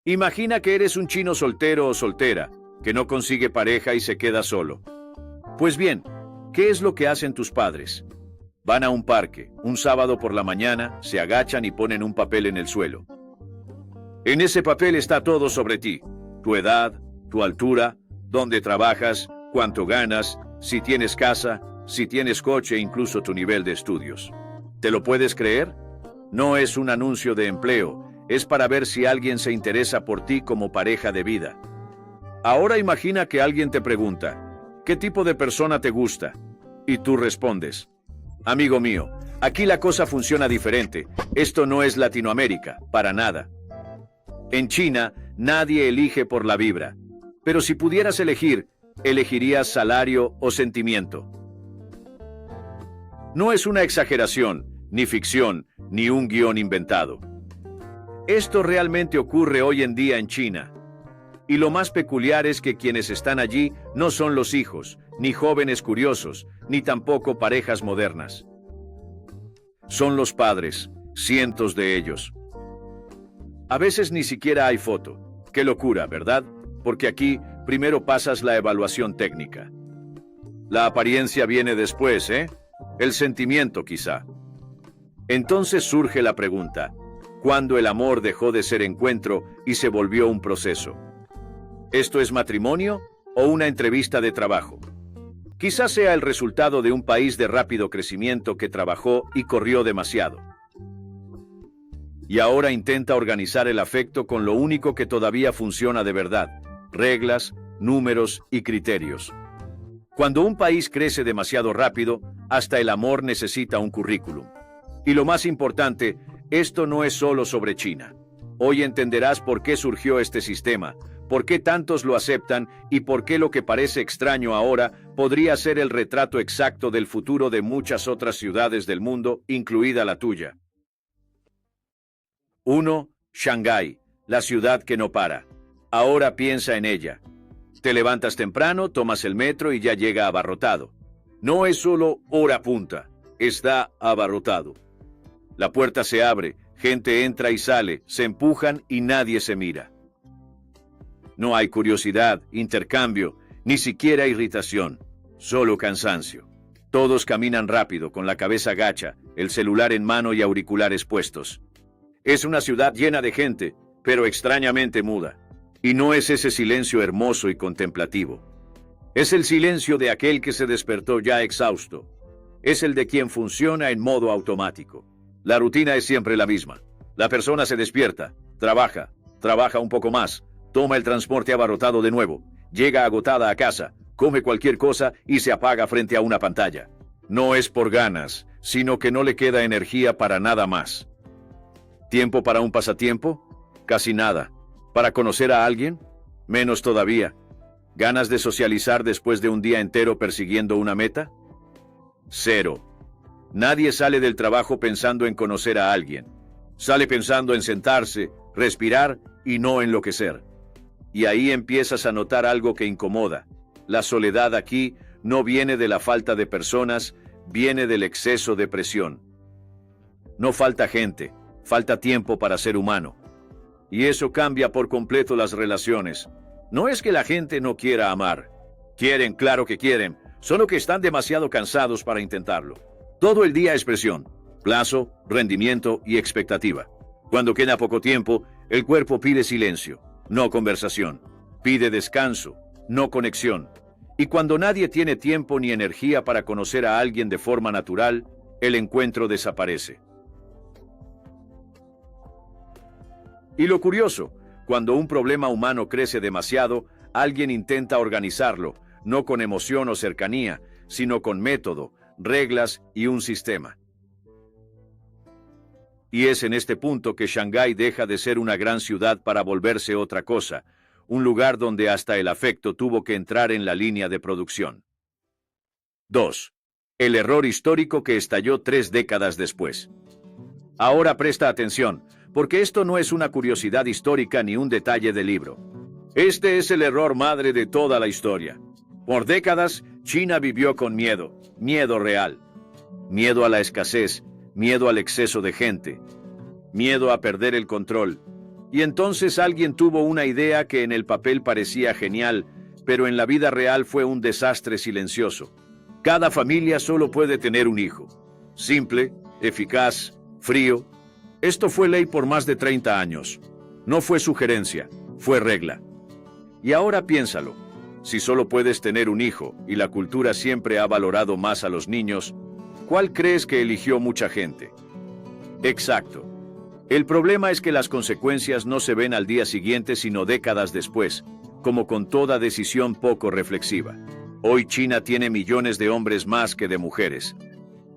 Imagina que eres un chino soltero o soltera, que no consigue pareja y se queda solo. Pues bien, ¿qué es lo que hacen tus padres? Van a un parque, un sábado por la mañana, se agachan y ponen un papel en el suelo. En ese papel está todo sobre ti: tu edad, tu altura, dónde trabajas, cuánto ganas, si tienes casa, si tienes coche e incluso tu nivel de estudios. ¿Te lo puedes creer? No es un anuncio de empleo, es para ver si alguien se interesa por ti como pareja de vida. Ahora imagina que alguien te pregunta: ¿qué tipo de persona te gusta? Y tú respondes: amigo mío, aquí la cosa funciona diferente. Esto no es Latinoamérica, para nada. En China, nadie elige por la vibra. Pero si pudieras elegir, ¿elegirías salario o sentimiento? No es una exageración, ni ficción, ni un guión inventado. Esto realmente ocurre hoy en día en China. Y lo más peculiar es que quienes están allí no son los hijos, ni jóvenes curiosos, ni tampoco parejas modernas. Son los padres, cientos de ellos. A veces ni siquiera hay foto. Qué locura, ¿verdad? Porque aquí primero pasas la evaluación técnica. La apariencia viene después, ¿eh? El sentimiento, quizá. Entonces surge la pregunta: ¿cuándo el amor dejó de ser encuentro y se volvió un proceso? ¿Esto es matrimonio o una entrevista de trabajo? Quizás sea el resultado de un país de rápido crecimiento que trabajó y corrió demasiado. Y ahora intenta organizar el afecto con lo único que todavía funciona de verdad: reglas, números y criterios. Cuando un país crece demasiado rápido, hasta el amor necesita un currículum. Y lo más importante, esto no es solo sobre China. Hoy entenderás por qué surgió este sistema, por qué tantos lo aceptan y por qué lo que parece extraño ahora podría ser el retrato exacto del futuro de muchas otras ciudades del mundo, incluida la tuya. 1. Shanghái, la ciudad que no para. Ahora piensa en ella. Te levantas temprano, tomas el metro y ya llega abarrotado. No es solo hora punta, está abarrotado. La puerta se abre, gente entra y sale, se empujan y nadie se mira. No hay curiosidad, intercambio, ni siquiera irritación, solo cansancio. Todos caminan rápido, con la cabeza gacha, el celular en mano y auriculares puestos. Es una ciudad llena de gente, pero extrañamente muda. Y no es ese silencio hermoso y contemplativo. Es el silencio de aquel que se despertó ya exhausto. Es el de quien funciona en modo automático. La rutina es siempre la misma. La persona se despierta, trabaja un poco más, toma el transporte abarrotado de nuevo, llega agotada a casa, come cualquier cosa y se apaga frente a una pantalla. No es por ganas, sino que no le queda energía para nada más. ¿Tiempo para un pasatiempo? Casi nada. ¿Para conocer a alguien? Menos todavía. ¿Ganas de socializar después de un día entero persiguiendo una meta? Cero. Nadie sale del trabajo pensando en conocer a alguien. Sale pensando en sentarse, respirar y no enloquecer. Y ahí empiezas a notar algo que incomoda. La soledad aquí no viene de la falta de personas, viene del exceso de presión. No falta gente, falta tiempo para ser humano. Y eso cambia por completo las relaciones. No es que la gente no quiera amar. Quieren, claro que quieren, solo que están demasiado cansados para intentarlo. Todo el día es presión, plazo, rendimiento y expectativa. Cuando queda poco tiempo, el cuerpo pide silencio, no conversación. Pide descanso, no conexión. Y cuando nadie tiene tiempo ni energía para conocer a alguien de forma natural, el encuentro desaparece. Y lo curioso, cuando un problema humano crece demasiado, alguien intenta organizarlo, no con emoción o cercanía, sino con método, reglas y un sistema. Y es en este punto que Shanghái deja de ser una gran ciudad para volverse otra cosa, un lugar donde hasta el afecto tuvo que entrar en la línea de producción. 2. El error histórico que estalló 3 décadas después. Ahora presta atención, porque esto no es una curiosidad histórica ni un detalle del libro. Este es el error madre de toda la historia. Por décadas, China vivió con miedo, miedo real. Miedo a la escasez, miedo al exceso de gente, miedo a perder el control. Y entonces alguien tuvo una idea que en el papel parecía genial, pero en la vida real fue un desastre silencioso. Cada familia solo puede tener un hijo. Simple, eficaz, frío. Esto fue ley por más de 30 años. No fue sugerencia, fue regla. Y ahora piénsalo. Si solo puedes tener un hijo y la cultura siempre ha valorado más a los niños, ¿cuál crees que eligió mucha gente? Exacto. El problema es que las consecuencias no se ven al día siguiente sino décadas después, como con toda decisión poco reflexiva. Hoy China tiene millones de hombres más que de mujeres.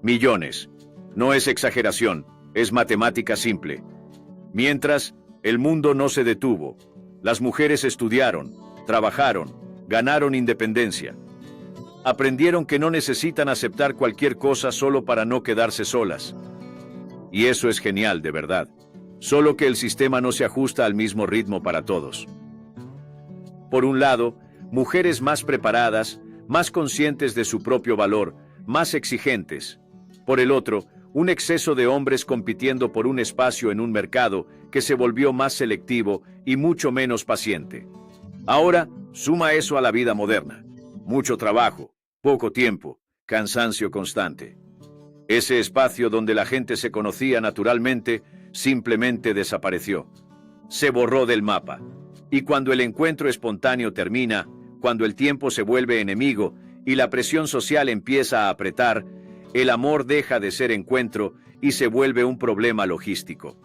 Millones. No es exageración, es matemática simple. Mientras, el mundo no se detuvo. Las mujeres estudiaron, trabajaron, ganaron independencia. Aprendieron que no necesitan aceptar cualquier cosa solo para no quedarse solas. Y eso es genial, de verdad. Solo que el sistema no se ajusta al mismo ritmo para todos. Por un lado, mujeres más preparadas, más conscientes de su propio valor, más exigentes. Por el otro, un exceso de hombres compitiendo por un espacio en un mercado que se volvió más selectivo y mucho menos paciente. Ahora, suma eso a la vida moderna. Mucho trabajo, poco tiempo, cansancio constante. Ese espacio donde la gente se conocía naturalmente, simplemente desapareció. Se borró del mapa. Y cuando el encuentro espontáneo termina, cuando el tiempo se vuelve enemigo y la presión social empieza a apretar, el amor deja de ser encuentro y se vuelve un problema logístico.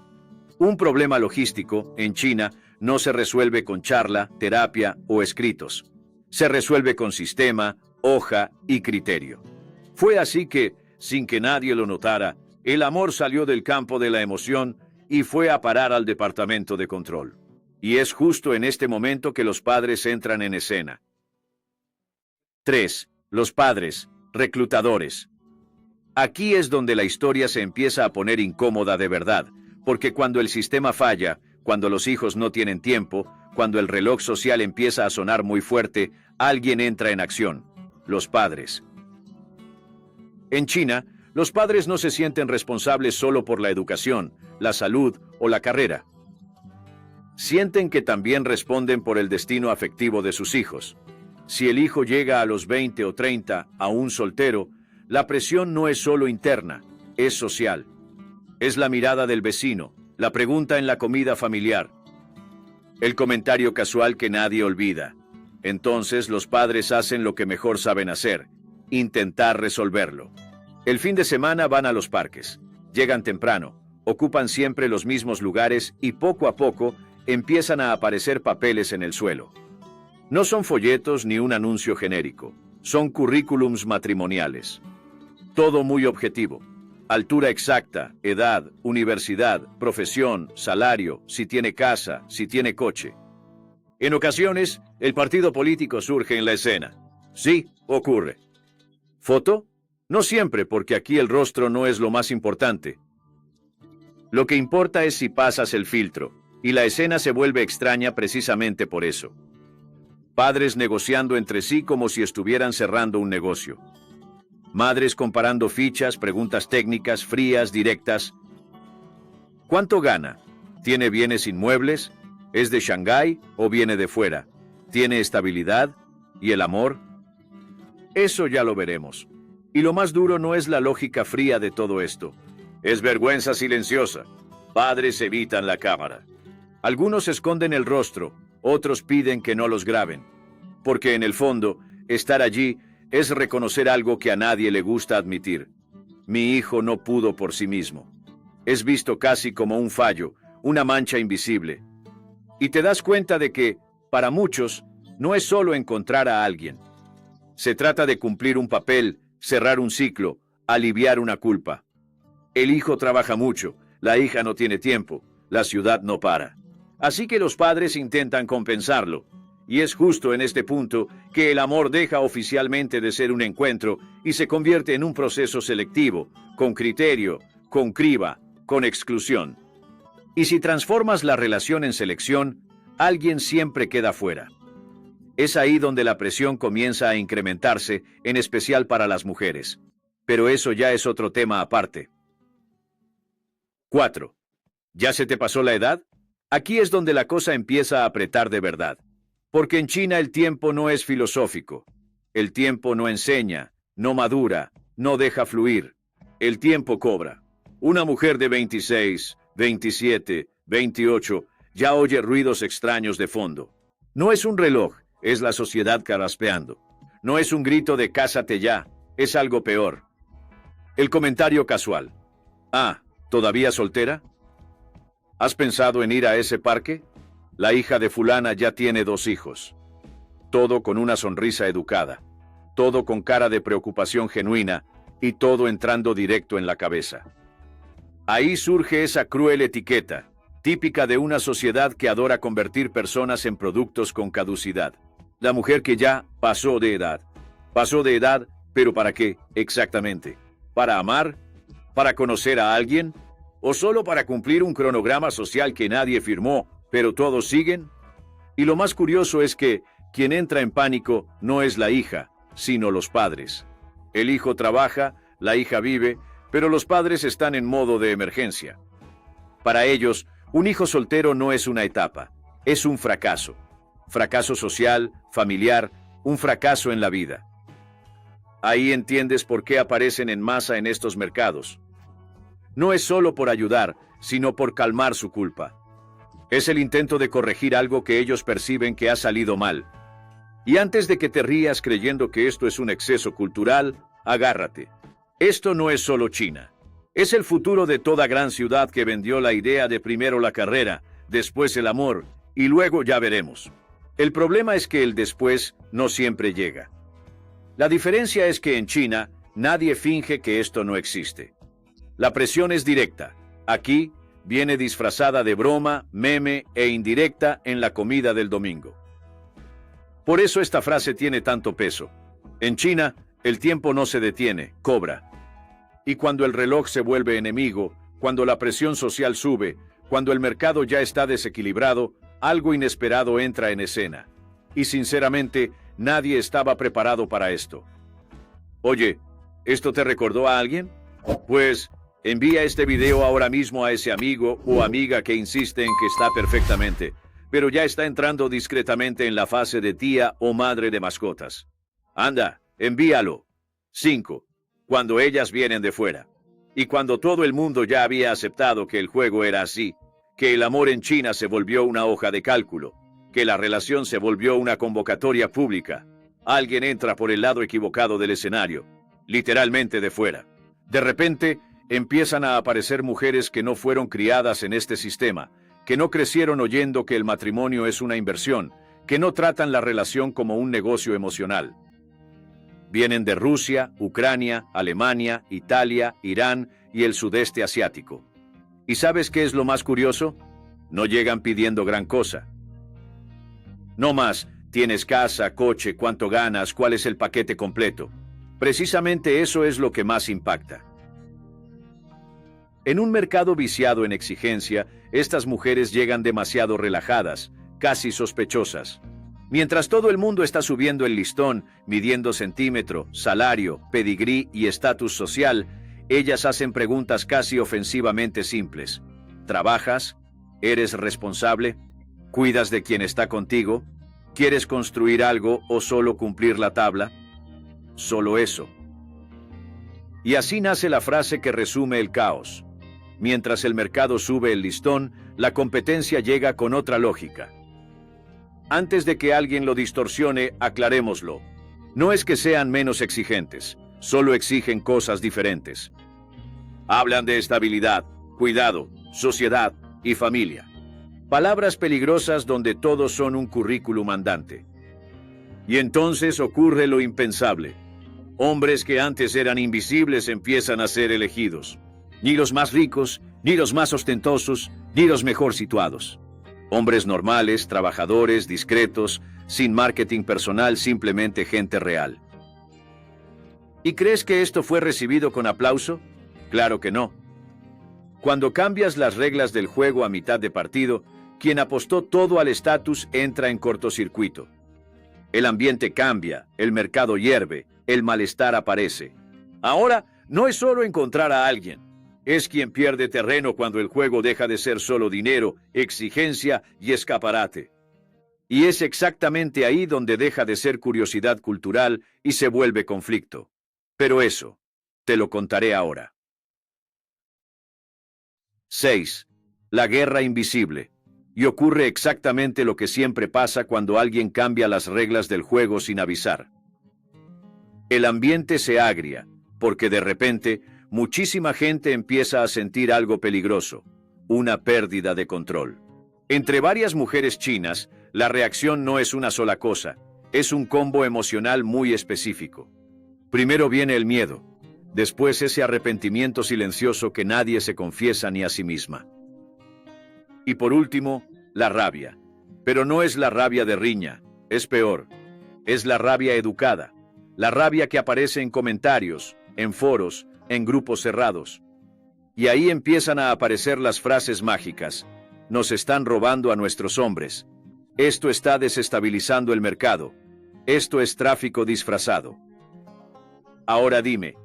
Un problema logístico, en China, no se resuelve con charla, terapia o escritos. Se resuelve con sistema, hoja y criterio. Fue así que, sin que nadie lo notara, el amor salió del campo de la emoción y fue a parar al departamento de control. Y es justo en este momento que los padres entran en escena. 3. Los padres, reclutadores. Aquí es donde la historia se empieza a poner incómoda de verdad, porque cuando el sistema falla, cuando los hijos no tienen tiempo, cuando el reloj social empieza a sonar muy fuerte, alguien entra en acción: los padres. En China, los padres no se sienten responsables solo por la educación, la salud o la carrera. Sienten que también responden por el destino afectivo de sus hijos. Si el hijo llega a los 20 o 30 aún soltero, la presión no es solo interna, es social. Es la mirada del vecino, la pregunta en la comida familiar, el comentario casual que nadie olvida. Entonces los padres hacen lo que mejor saben hacer: intentar resolverlo. El fin de semana van a los parques, llegan temprano, ocupan siempre los mismos lugares y poco a poco empiezan a aparecer papeles en el suelo. No son folletos ni un anuncio genérico, son currículums matrimoniales. Todo muy objetivo: altura exacta, edad, universidad, profesión, salario, si tiene casa, si tiene coche. En ocasiones, el partido político surge en la escena. Sí, ocurre. ¿Foto? No siempre, porque aquí el rostro no es lo más importante. Lo que importa es si pasas el filtro, y la escena se vuelve extraña precisamente por eso. Padres negociando entre sí como si estuvieran cerrando un negocio. Madres comparando fichas, preguntas técnicas, frías, directas. ¿Cuánto gana? ¿Tiene bienes inmuebles? ¿Es de Shanghái o viene de fuera? ¿Tiene estabilidad? ¿Y el amor? Eso ya lo veremos. Y lo más duro no es la lógica fría de todo esto. Es vergüenza silenciosa. Padres evitan la cámara. Algunos esconden el rostro, otros piden que no los graben. Porque en el fondo, estar allí es reconocer algo que a nadie le gusta admitir. Mi hijo no pudo por sí mismo. Es visto casi como un fallo, una mancha invisible. Y te das cuenta de que, para muchos, no es solo encontrar a alguien. Se trata de cumplir un papel, cerrar un ciclo, aliviar una culpa. El hijo trabaja mucho, la hija no tiene tiempo, la ciudad no para. Así que los padres intentan compensarlo. Y es justo en este punto que el amor deja oficialmente de ser un encuentro y se convierte en un proceso selectivo, con criterio, con criba, con exclusión. Y si transformas la relación en selección, alguien siempre queda fuera. Es ahí donde la presión comienza a incrementarse, en especial para las mujeres. Pero eso ya es otro tema aparte. 4. ¿Ya se te pasó la edad? Aquí es donde la cosa empieza a apretar de verdad. Porque en China el tiempo no es filosófico. El tiempo no enseña, no madura, no deja fluir. El tiempo cobra. Una mujer de 26, 27, 28 ya oye ruidos extraños de fondo. No es un reloj, es la sociedad carraspeando. No es un grito de cásate ya, es algo peor. El comentario casual. Ah, ¿todavía soltera? ¿Has pensado en ir a ese parque? La hija de fulana ya tiene 2 hijos. Todo con una sonrisa educada. Todo con cara de preocupación genuina y todo entrando directo en la cabeza. Ahí surge esa cruel etiqueta, típica de una sociedad que adora convertir personas en productos con caducidad. La mujer que ya pasó de edad. Pasó de edad, ¿pero para qué exactamente? ¿Para amar? ¿Para conocer a alguien? ¿O solo para cumplir un cronograma social que nadie firmó, pero todos siguen? Y lo más curioso es que quien entra en pánico no es la hija, sino los padres. El hijo trabaja, la hija vive, pero los padres están en modo de emergencia. Para ellos, un hijo soltero no es una etapa, es un fracaso. Fracaso social, familiar, un fracaso en la vida. Ahí entiendes por qué aparecen en masa en estos mercados. No es solo por ayudar, sino por calmar su culpa. Es el intento de corregir algo que ellos perciben que ha salido mal. Y antes de que te rías creyendo que esto es un exceso cultural, agárrate. Esto no es solo China. Es el futuro de toda gran ciudad que vendió la idea de primero la carrera, después el amor, y luego ya veremos. El problema es que el después no siempre llega. La diferencia es que en China nadie finge que esto no existe. La presión es directa. Aquí viene disfrazada de broma, meme e indirecta en la comida del domingo. Por eso esta frase tiene tanto peso. En China, el tiempo no se detiene, cobra. Y cuando el reloj se vuelve enemigo, cuando la presión social sube, cuando el mercado ya está desequilibrado, algo inesperado entra en escena. Y sinceramente, nadie estaba preparado para esto. Oye, ¿esto te recordó a alguien? Pues, envía este video ahora mismo a ese amigo o amiga que insiste en que está perfectamente, pero ya está entrando discretamente en la fase de tía o madre de mascotas. Anda, envíalo. 5. Cuando ellas vienen de fuera. Y cuando todo el mundo ya había aceptado que el juego era así, que el amor en China se volvió una hoja de cálculo, que la relación se volvió una convocatoria pública, alguien entra por el lado equivocado del escenario, literalmente de fuera. De repente, empiezan a aparecer mujeres que no fueron criadas en este sistema, que no crecieron oyendo que el matrimonio es una inversión, que no tratan la relación como un negocio emocional. Vienen de Rusia, Ucrania, Alemania, Italia, Irán y el sudeste asiático. ¿Y sabes qué es lo más curioso? No llegan pidiendo gran cosa. No más, tienes casa, coche, cuánto ganas, cuál es el paquete completo. Precisamente eso es lo que más impacta. En un mercado viciado en exigencia, estas mujeres llegan demasiado relajadas, casi sospechosas. Mientras todo el mundo está subiendo el listón, midiendo centímetro, salario, pedigrí y estatus social, ellas hacen preguntas casi ofensivamente simples. ¿Trabajas? ¿Eres responsable? ¿Cuidas de quien está contigo? ¿Quieres construir algo o solo cumplir la tabla? Solo eso. Y así nace la frase que resume el caos. Mientras el mercado sube el listón, la competencia llega con otra lógica. Antes de que alguien lo distorsione, aclarémoslo. No es que sean menos exigentes, solo exigen cosas diferentes. Hablan de estabilidad, cuidado, sociedad y familia. Palabras peligrosas donde todos son un currículum andante. Y entonces ocurre lo impensable. Hombres que antes eran invisibles empiezan a ser elegidos. Ni los más ricos, ni los más ostentosos, ni los mejor situados. Hombres normales, trabajadores, discretos, sin marketing personal, simplemente gente real. ¿Y crees que esto fue recibido con aplauso? Claro que no. Cuando cambias las reglas del juego a mitad de partido, quien apostó todo al estatus entra en cortocircuito. El ambiente cambia, el mercado hierve, el malestar aparece. Ahora no es solo encontrar a alguien, Es quien pierde terreno cuando el juego deja de ser solo dinero, exigencia y escaparate. Y es exactamente ahí donde deja de ser curiosidad cultural y se vuelve conflicto. Pero eso, te lo contaré ahora. 6. La guerra invisible. Y ocurre exactamente lo que siempre pasa cuando alguien cambia las reglas del juego sin avisar. El ambiente se agria, porque de repente, muchísima gente empieza a sentir algo peligroso, una pérdida de control. Entre varias mujeres chinas, la reacción no es una sola cosa, es un combo emocional muy específico. Primero viene el miedo, después ese arrepentimiento silencioso que nadie se confiesa ni a sí misma. Y por último, la rabia. Pero no es la rabia de riña, es peor. Es la rabia educada, la rabia que aparece en comentarios, en foros, en grupos cerrados. Y ahí empiezan a aparecer las frases mágicas. Nos están robando a nuestros hombres. Esto está desestabilizando el mercado. Esto es tráfico disfrazado. Ahora dime,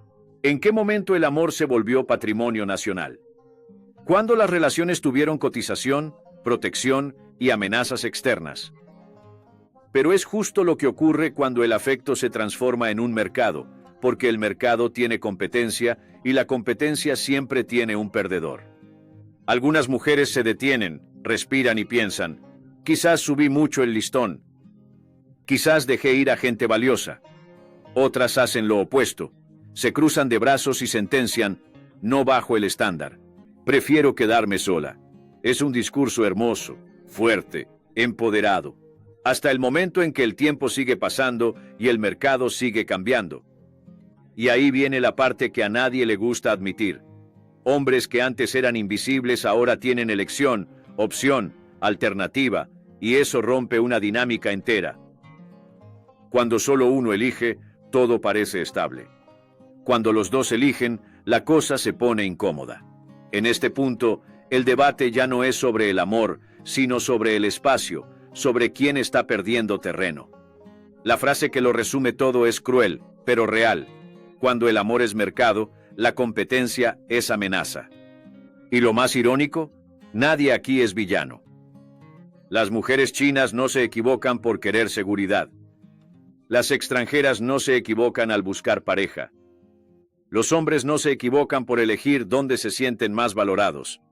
¿en qué momento el amor se volvió patrimonio nacional? ¿Cuándo las relaciones tuvieron cotización, protección y amenazas externas? Pero es justo lo que ocurre cuando el afecto se transforma en un mercado, porque el mercado tiene competencia y la competencia siempre tiene un perdedor. Algunas mujeres se detienen, respiran y piensan, quizás subí mucho el listón, quizás dejé ir a gente valiosa. Otras hacen lo opuesto, se cruzan de brazos y sentencian, no bajo el estándar, prefiero quedarme sola. Es un discurso hermoso, fuerte, empoderado, hasta el momento en que el tiempo sigue pasando y el mercado sigue cambiando. Y ahí viene la parte que a nadie le gusta admitir. Hombres que antes eran invisibles ahora tienen elección, opción, alternativa, y eso rompe una dinámica entera. Cuando solo uno elige, todo parece estable. Cuando los dos eligen, la cosa se pone incómoda. En este punto, el debate ya no es sobre el amor, sino sobre el espacio, sobre quién está perdiendo terreno. La frase que lo resume todo es cruel, pero real. Cuando el amor es mercado, la competencia es amenaza. Y lo más irónico, nadie aquí es villano. Las mujeres chinas no se equivocan por querer seguridad. Las extranjeras no se equivocan al buscar pareja. Los hombres no se equivocan por elegir dónde se sienten más valorados.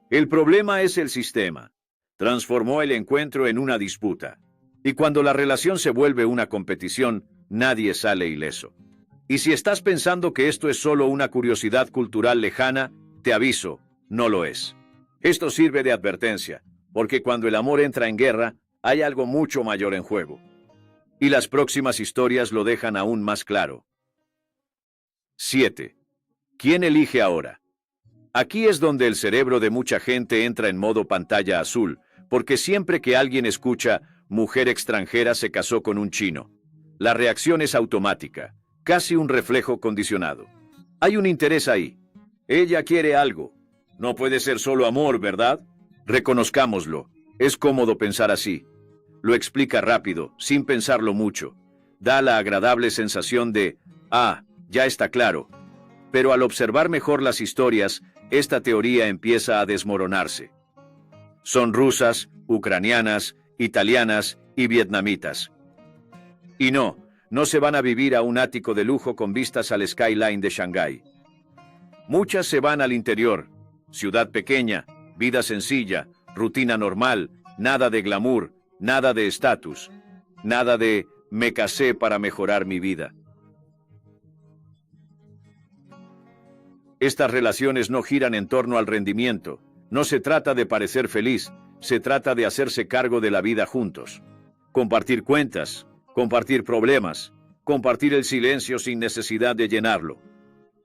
El problema es el sistema. Transformó el encuentro en una disputa. Y cuando la relación se vuelve una competición, nadie sale ileso. Y si estás pensando que esto es solo una curiosidad cultural lejana, te aviso, no lo es. Esto sirve de advertencia, porque cuando el amor entra en guerra, hay algo mucho mayor en juego. Y las próximas historias lo dejan aún más claro. 7. ¿Quién elige ahora? Aquí es donde el cerebro de mucha gente entra en modo pantalla azul, porque siempre que alguien escucha, mujer extranjera se casó con un chino, la reacción es automática, casi un reflejo condicionado. Hay un interés ahí. Ella quiere algo. No puede ser solo amor, ¿verdad? Reconozcámoslo. Es cómodo pensar así. Lo explica rápido, sin pensarlo mucho. Da la agradable sensación de, ya está claro. Pero al observar mejor las historias, esta teoría empieza a desmoronarse. Son rusas, ucranianas, italianas y vietnamitas. Y no se van a vivir a un ático de lujo con vistas al skyline de Shanghái. Muchas se van al interior, ciudad pequeña, vida sencilla, rutina normal, nada de glamour, nada de estatus, nada de me casé para mejorar mi vida. Estas relaciones no giran en torno al rendimiento, no se trata de parecer feliz, se trata de hacerse cargo de la vida juntos. Compartir cuentas, compartir problemas, compartir el silencio sin necesidad de llenarlo.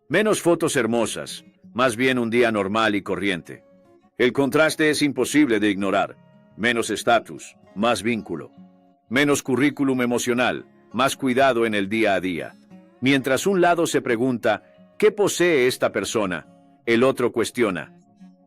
Menos fotos hermosas, más bien un día normal y corriente. El contraste es imposible de ignorar. Menos estatus, más vínculo. Menos currículum emocional, más cuidado en el día a día. Mientras un lado se pregunta, ¿qué posee esta persona? El otro cuestiona,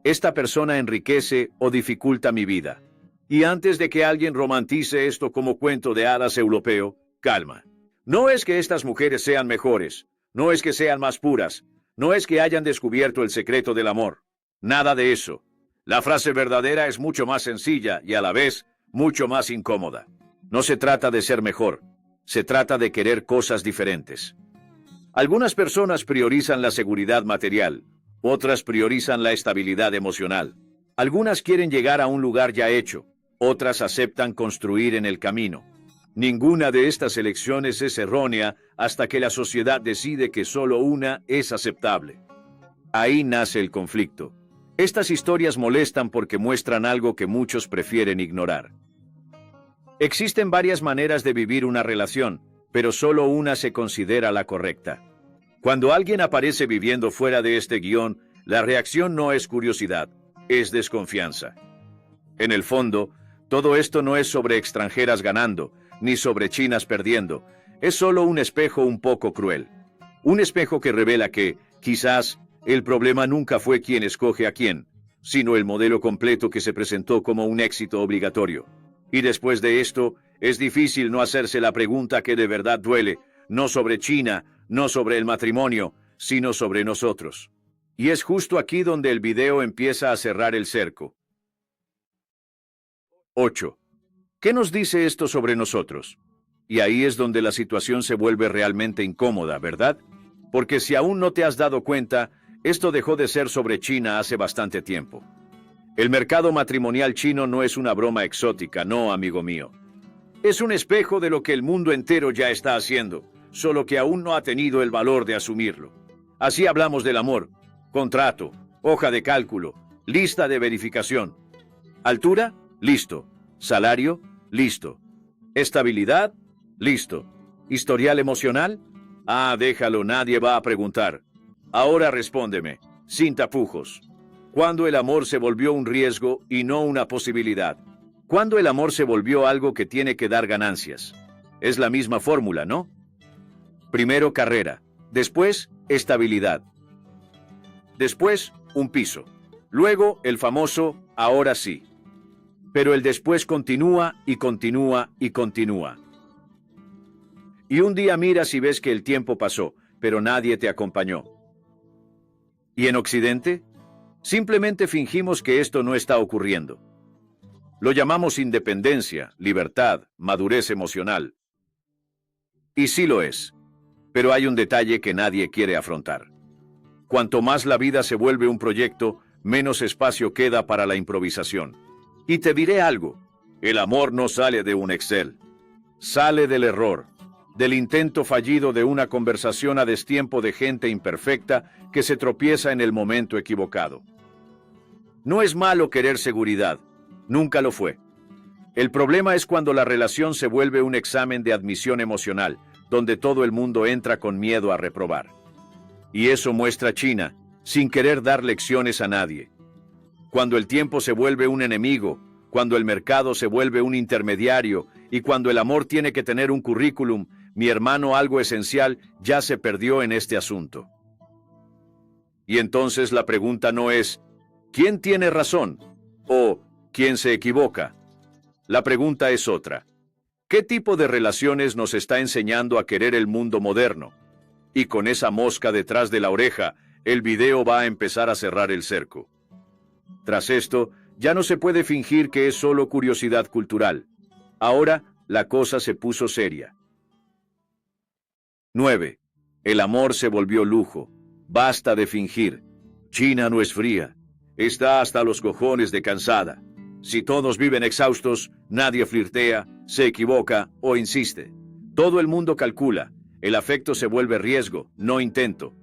¿esta persona enriquece o dificulta mi vida? Y antes de que alguien romantice esto como cuento de hadas europeo, calma. No es que estas mujeres sean mejores, no es que sean más puras, No es que hayan descubierto el secreto del amor. Nada de eso. La frase verdadera es mucho más sencilla y a la vez mucho más incómoda. No se trata de ser mejor. Se trata de querer cosas diferentes. Algunas personas priorizan la seguridad material. Otras priorizan la estabilidad emocional. Algunas quieren llegar a un lugar ya hecho. Otras aceptan construir en el camino. Ninguna de estas elecciones es errónea hasta que la sociedad decide que solo una es aceptable. Ahí nace el conflicto. Estas historias molestan porque muestran algo que muchos prefieren ignorar. Existen varias maneras de vivir una relación, pero solo una se considera la correcta. Cuando alguien aparece viviendo fuera de este guión, la reacción no es curiosidad, es desconfianza. En el fondo, todo esto no es sobre extranjeras ganando, ni sobre chinas perdiendo. Es solo un espejo un poco cruel. Un espejo que revela que, quizás, el problema nunca fue quién escoge a quién, sino el modelo completo que se presentó como un éxito obligatorio. Y después de esto, es difícil no hacerse la pregunta que de verdad duele, no sobre China, no sobre el matrimonio, sino sobre nosotros. Y es justo aquí donde el video empieza a cerrar el cerco. 8. ¿Qué nos dice esto sobre nosotros? Y ahí es donde la situación se vuelve realmente incómoda, ¿verdad? Porque si aún no te has dado cuenta, esto dejó de ser sobre China hace bastante tiempo. El mercado matrimonial chino no es una broma exótica, no, amigo mío. Es un espejo de lo que el mundo entero ya está haciendo, solo que aún no ha tenido el valor de asumirlo. Así hablamos del amor: contrato, hoja de cálculo, lista de verificación. Altura, listo. Salario, listo. Estabilidad, listo. Historial emocional, déjalo, nadie va a preguntar. Ahora respóndeme, sin tapujos. ¿Cuándo el amor se volvió un riesgo y no una posibilidad? ¿Cuándo el amor se volvió algo que tiene que dar ganancias? Es la misma fórmula, ¿no? Primero carrera, después estabilidad. Después un piso. Luego el famoso ahora sí. Pero el después continúa y continúa y continúa. Y un día miras y ves que el tiempo pasó, pero nadie te acompañó. ¿Y en Occidente? Simplemente fingimos que esto no está ocurriendo. Lo llamamos independencia, libertad, madurez emocional. Y sí lo es. Pero hay un detalle que nadie quiere afrontar. Cuanto más la vida se vuelve un proyecto, menos espacio queda para la improvisación. Y te diré algo, el amor no sale de un Excel. Sale del error, del intento fallido de una conversación a destiempo de gente imperfecta que se tropieza en el momento equivocado. No es malo querer seguridad, nunca lo fue. El problema es cuando la relación se vuelve un examen de admisión emocional, donde todo el mundo entra con miedo a reprobar. Y eso muestra China, sin querer dar lecciones a nadie. Cuando el tiempo se vuelve un enemigo, cuando el mercado se vuelve un intermediario y cuando el amor tiene que tener un currículum, mi hermano, algo esencial ya se perdió en este asunto. Y entonces la pregunta no es ¿quién tiene razón? O ¿quién se equivoca? La pregunta es otra. ¿Qué tipo de relaciones nos está enseñando a querer el mundo moderno? Y con esa mosca detrás de la oreja, el video va a empezar a cerrar el cerco. Tras esto, ya no se puede fingir que es solo curiosidad cultural. Ahora, la cosa se puso seria. 9. El amor se volvió lujo. Basta de fingir. China no es fría. Está hasta los cojones de cansada. Si todos viven exhaustos, nadie flirtea, se equivoca o insiste. Todo el mundo calcula. El afecto se vuelve riesgo, no intento.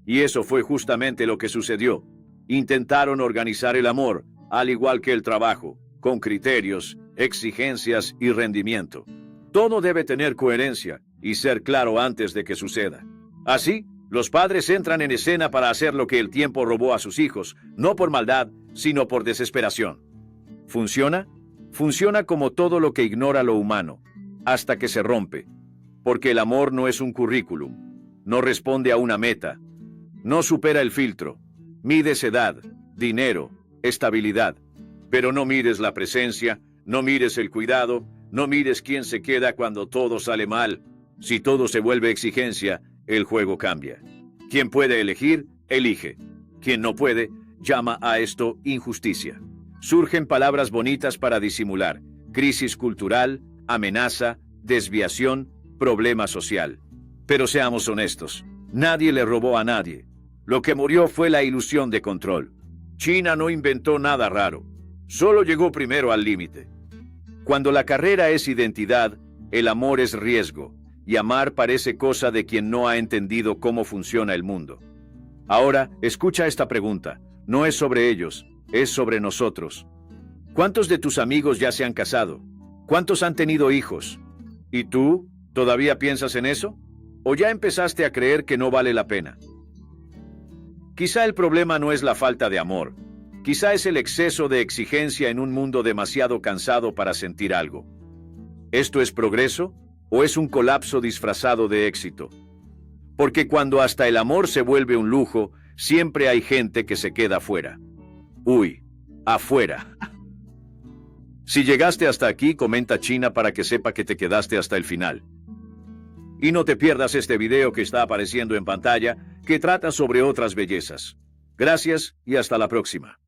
Y eso fue justamente lo que sucedió. Intentaron organizar el amor, al igual que el trabajo, con criterios, exigencias y rendimiento. Todo debe tener coherencia y ser claro antes de que suceda. Así, los padres entran en escena para hacer lo que el tiempo robó a sus hijos, no por maldad, sino por desesperación. ¿Funciona? Funciona como todo lo que ignora lo humano, hasta que se rompe. Porque el amor no es un currículum, no responde a una meta, no supera el filtro. Mides edad, dinero, estabilidad, pero no mires la presencia, no mires el cuidado, no mires quién se queda cuando todo sale mal. Si todo se vuelve exigencia, el juego cambia. Quien puede elegir, Elige. Quien no puede, llama a esto injusticia. Surgen palabras bonitas para disimular: crisis cultural, amenaza, desviación, problema social. Pero seamos honestos, nadie le robó a nadie. Lo que murió fue la ilusión de control. China no inventó nada raro, solo llegó primero al límite. Cuando la carrera es identidad, el amor es riesgo, y amar parece cosa de quien no ha entendido cómo funciona el mundo. Ahora, escucha esta pregunta. No es sobre ellos, es sobre nosotros. ¿Cuántos de tus amigos ya se han casado? ¿Cuántos han tenido hijos? ¿Y tú? ¿Todavía piensas en eso? ¿O ya empezaste a creer que no vale la pena? Quizá el problema no es la falta de amor. Quizá es el exceso de exigencia en un mundo demasiado cansado para sentir algo. ¿Esto es progreso o es un colapso disfrazado de éxito? Porque cuando hasta el amor se vuelve un lujo, siempre hay gente que se queda afuera. Uy, afuera. Si llegaste hasta aquí, comenta China para que sepa que te quedaste hasta el final. Y no te pierdas este video que está apareciendo en pantalla, que trata sobre otras bellezas. Gracias y hasta la próxima.